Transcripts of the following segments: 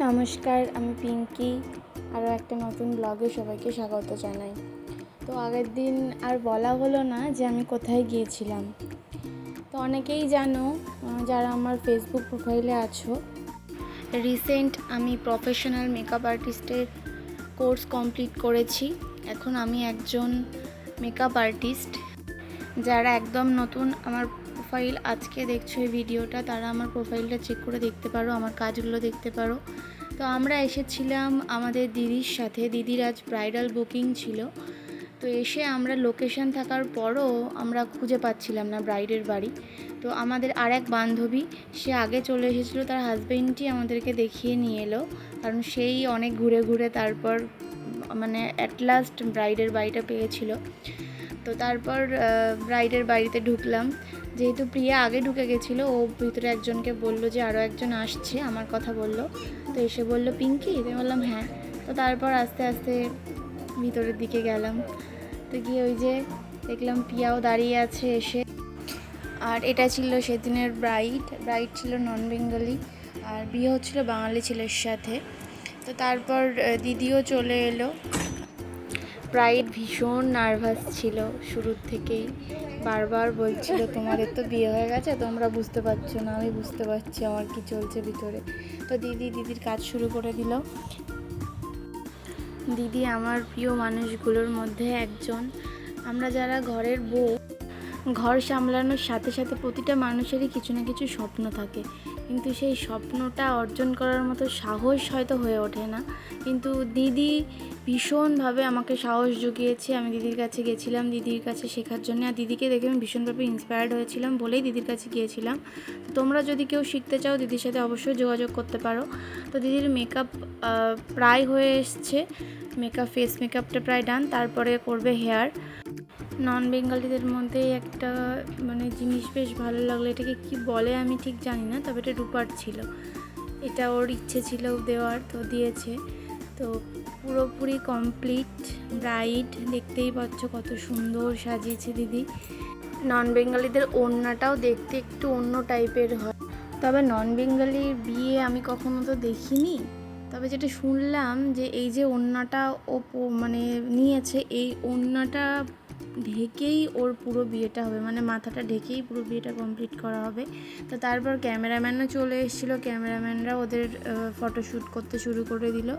নমস্কার, আমি পিঙ্কি। আরও একটা নতুন ব্লগে সবাইকে স্বাগত জানাই। তো আগের দিন আর বলা হলো না যে আমি কোথায় গিয়েছিলাম। তো অনেকেই জানো, যারা আমার ফেসবুক প্রোফাইলে আছো, রিসেন্ট আমি প্রফেশনাল মেকআপ আর্টিস্টের কোর্স কমপ্লিট করেছি। এখন আমি একজন মেকআপ আর্টিস্ট। যারা একদম নতুন আমার প্রোফাইল আজকে দেখছো এই ভিডিওটা, তারা আমার প্রোফাইলটা চেক করে দেখতে পারো, আমার কাজগুলো দেখতে পারো। তো আমরা এসেছিলাম আমাদের দিদির সাথে। দিদির আজ ব্রাইডাল বুকিং ছিল। তো এসে আমরা লোকেশন থাকার পরও আমরা খুঁজে পাচ্ছিলাম না ব্রাইডের বাড়ি। তো আমাদের আর এক বান্ধবী, সে আগে চলে এসেছিলো, তার হাজব্যান্ডই আমাদেরকে দেখিয়ে নিয়ে এলো, কারণ সেই অনেক ঘুরে ঘুরে তারপর অ্যাট লাস্ট ব্রাইডের বাড়িটা পেয়েছিল। তো তারপর ব্রাইডের বাড়িতে ঢুকলাম। যেহেতু প্রিয়া আগে ঢুকে গেছিলো, ও ভিতরে একজনকে বলল যে আরও একজন আসছে, আমার কথা বলল। তো এসে বলল, পিঙ্কি? আমি বললাম হ্যাঁ। তো তারপর আস্তে আস্তে ভিতরের দিকে গেলাম। তো গিয়ে ওই যে দেখলাম প্রিয়াও দাঁড়িয়ে আছে এসে। আর এটা ছিল সেদিনের ব্রাইড ছিল নন বেঙ্গলি, আর বিয়ে হচ্ছিলো বাঙালি ছেলের সাথে। তো তারপর দিদিও চলে এলো। ব্রাইড ভীষণ নার্ভাস ছিল শুরুর থেকেই, বারবার বলছিল তোমাদের তো বিয়ে হয়ে গেছে, তোমরা বুঝতে পারছো না, আমি বুঝতে পারছি আমার কি চলছে ভিতরে। তো দিদির কাজ শুরু করে দিল। দিদি আমার প্রিয় মানুষগুলোর মধ্যে একজন। আমরা যারা ঘরের বউ, ঘর সামলানোর সাথে সাথে প্রতিটা মানুষেরই কিছু না কিছু স্বপ্ন থাকে, কিন্তু সেই স্বপ্নটা অর্জন করার মতো সাহস হয়তো হয়ে ওঠে না। কিন্তু দিদি ভীষণভাবে আমাকে সাহস জুগিয়েছে। আমি দিদির কাছে গেছিলাম দিদির কাছে শেখার জন্য, আর দিদিকে দেখে আমি ভীষণভাবে ইন্সপায়ার্ড হয়েছিলাম বলেই দিদির কাছে গিয়েছিলাম। তোমরা যদি কেউ শিখতে চাও, দিদির সাথে অবশ্যই যোগাযোগ করতে পারো। তো দিদির মেকআপ প্রায় হয়ে এসছে, ফেস মেকআপটা প্রায় ডান, তারপরে করবে হেয়ার। নন বেঙ্গলিদের মধ্যে একটা জিনিস বেশ ভালো লাগলো, এটাকে কি বলে আমি ঠিক জানি না, তবে এটা রূপার ছিল। এটা ওর ইচ্ছে ছিল দেওয়ার, তো দিয়েছে। তো পুরোপুরি কমপ্লিট ব্রাইড, দেখতেই পাচ্ছ কত সুন্দর সাজিয়েছে দিদি। নন বেঙ্গলিদের ওড়নাটাও দেখতে একটু অন্য টাইপের হয়, তবে নন বেঙ্গলির বিয়ে আমি কখনো তো দেখিনি। তবে যেটা শুনলাম যে এই যে ওড়নাটা ও নিয়েছে, এই ওড়নাটা ঢেকেই ওর পুরো বিয়েটা হবে, মাথাটা ঢেকেই পুরো বিয়েটা কমপ্লিট করা হবে। তো তারপর ক্যামেরাম্যানও চলে এসেছিলো, ক্যামেরাম্যানরা ওদের ফটোশ্যুট করতে শুরু করে দিল,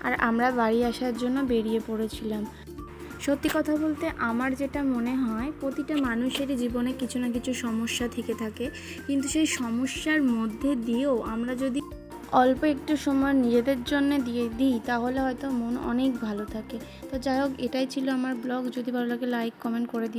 আর আমরা বাড়ি আসার জন্য বেরিয়ে পড়েছিলাম। সত্যি কথা বলতে আমার যেটা মনে হয়, প্রতিটা মানুষেরই জীবনে কিছু না কিছু সমস্যা থেকে থাকে, কিন্তু সেই সমস্যার মধ্যে দিয়েও আমরা যদি অল্প একটু সময় নিজেদের জন্য দিয়ে দিই, তাহলে হয়তো মন অনেক ভালো থাকে। তো যাই হোক, এটাই ছিল আমার ব্লগ। যদি ভালো লাগে লাইক কমেন্ট করে দিও।